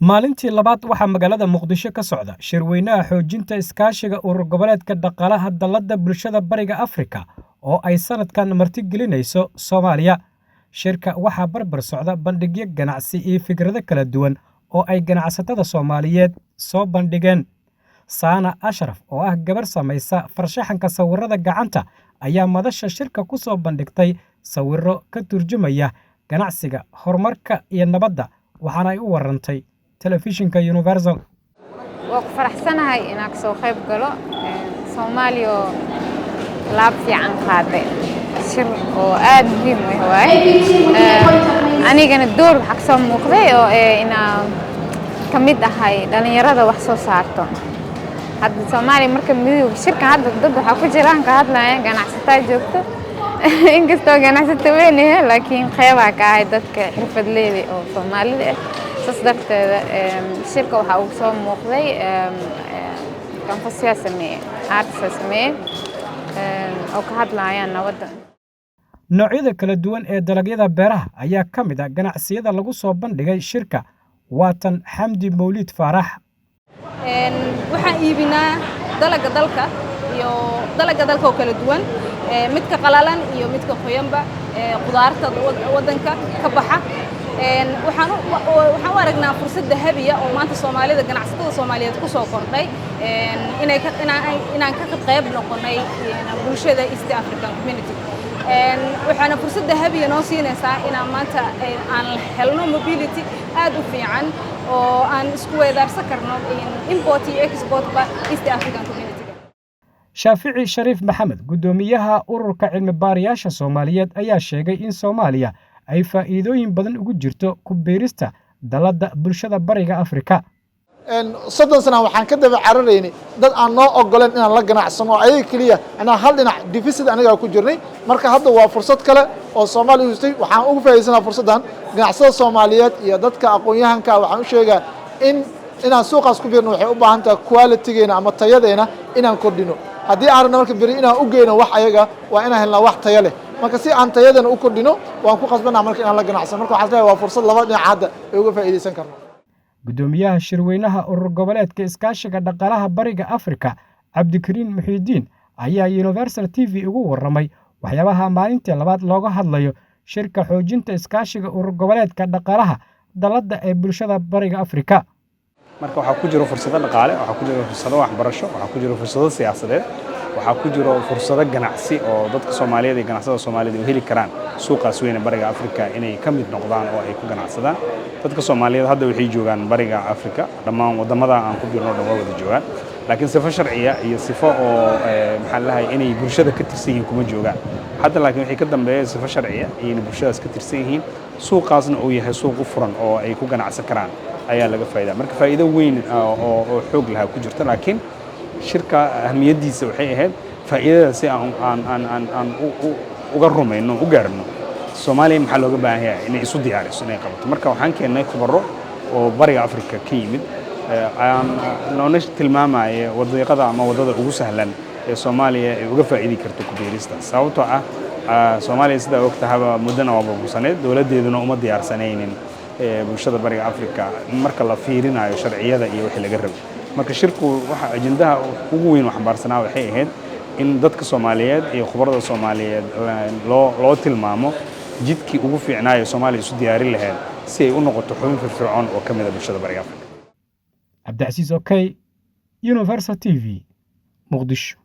maalintii labaad waxaa magaalada Muqdisho ka socda shirweynaha xoojinta iskaashiga urur goboleedka dhaqaalaha dalladda bulshada Bariga Afrika oo ay sanadkan marti gelinayso Soomaaliya. Shirka waxaa barbar socda bandhigyo ganacsi iyo fikrado kala duwan oo ay ganacsatada Soomaaliyeed soo bandhigeen. Saana Ashraf oo ah gabar samaysa farshaxanka sawirrada gacanta ayaa madasha shirka ku soo bandhigtay sawirro ka turjumaya ganacsiga, horumarka iyo nabadda, waxaana ay u warantay telefishinka Universal. Waa ku faraxsanahay inaan soo qayb galo Soomaaliya laab fiican qaaday shir oo aad muhiim u ah anigana door waxa ka soo muuqday oo inaan kamid ahay dhalinyarada wax soo saarto. hadda Soomaaliya marka midowga shirka hadda dad waxa ku jiraan ka hadlayaan ganacsatada joogto inkastoo ganacsatada weyn ah laakiin qeybaha ka ah dadka xirfadleyda oo Soomaalida ah صدقت الشركة وحاول موقعي كان في السياسة مية عارفة سمية أو كهاد لعيان نودا noocyada kala duwan ee dalagyada beeraha ayaa ka mid ah ganacsiyada lagu soo bandhigay shirka. Waatan Xamdi Mawlid Faarax waxaan iibinaa dalagga dalka oo kala duwan midka qalalan iyo midka qoyanba qudaarta wadanka ka baxa waxaan u aragnaa fursad dahabi ah oo maanta Soomaalida ganacsatada Soomaaliyeed ku soo kordhay inaan ka qayb noqonay bulshada East African Community waxaana fursad dahabi ah noo siinaysaa inaan maanta aan helno mobility aad u fiican oo aan isku weedaarsan karno import iyo export ba East African Community. Shaafici Shariif Maxamed, gudoomiyaha ururka cilmi baarayaasha Soomaaliyeed, ayaa sheegay in Soomaaliya ay faa'iidooyin badan ugu jirto ku beerista dalladda bulshada Bariga Afrika. soddon sano waxaan ka daba cararaynay dad aan noo ogoleen inaan la ganacsano ayaga kaliya anaa hal dhinac deficit aniga ku jirnay. marka hadda waa fursad kale oo Soomaaliya u hustay. waxaan ugu faa'iideysanaa fursadan ganacsatada Soomaaliyeed iyo dadka aqoon-yahanka. waxaan u sheegaa inaan suuqaas ku biirno waxay u baahan tahay quality-geena ama tayadeena inaan kordhino. haddii aan rabno marka beri inaan u geyno wax ayaga waa inaan helnaa wax tayo leh. marka si aan tayadeena u kordhino waan ku qasbanaa marka inaan la ganacsano. marka waxaan leeyahay waa fursad laba dhinac hadda ay uga faa'iideysan karno. gudoomiyaha shirweynaha urur goboleedka iskaashiga dhaqaalaha Bariga Afrika Cabdikariin Muxiidiin ayaa Universal TV ugu warramay waxyaabaha maalintii labaad looga hadlayo shirka xoojinta iskaashiga urur goboleedka dhaqaalaha dalladda ee bulshada Bariga Afrika. marka waxaa ku jiro fursado dhaqaale, waxaa ku jiro fursado waxbarasho, waxaa ku jiro fursado siyaasadeed, waxaa ku jiro fursado ganacsi oo dadka Soomaaliyeed iyo ganacsatada Soomaaliyeed u heli karaan suuqaas weyn ee Bariga Afrika inay ka mid noqdaan oo ay ku ganacsadaan. dadka Soomaaliyeed hadda waxay joogaan Bariga Afrika, dhammaan wadamada aan ku biirno dhan wada joogaan, laakiin sifo sharciya iyo sifo oo maxaa lahayn inay bulshada ka tirsan yihiin kuma joogaan. hadda laakiin waxay ka dambeeyeen sifo sharciya inay bulshadaas ka tirsan yihiin, suuqaasna uu yahay suuq u furan oo ay ku ganacsan karaan ayaa laga faa'iidaa. marka faa'iido weyn oo xoog laha ku jirta, laakiin shirka ahmiyadiisa waxay ahayd faa'iidada si aan uga rumayno u gaarno Soomaaliya maxaa looga baahan yahay inay isu diyaariso inay qabato. marka waxaan keenay khubaro oo Bariga Afrika ka yimid aan noona tilmaamaya wadooyinka ama wadada ugu sahlan ee Soomaaliya ay uga faa'iidi karto ku beerista. sababtoo ah Soomaaliya sida ogtahay mudana waa burbursaneed, dawladeeduna uma diyaarsanaynin bulshada Bariga Afrika marka la fiirinayo sharciyada iyo wixii laga rabo. marka shirku waxa ajendaha ugu weyn wax baarsanaa waxay ahayd in dadka Soomaaliyeed iyo khubarada Soomaaliyeed loo tilmaamo jidkii ugu fiicnaayo Soomaaliya isu diyaarin lahayd si ay u noqoto xubin firfircoon oo ka mid ah bulshada Bariga Afrika. Cabdi Casiis, okay, Universal TV, Muqdisho.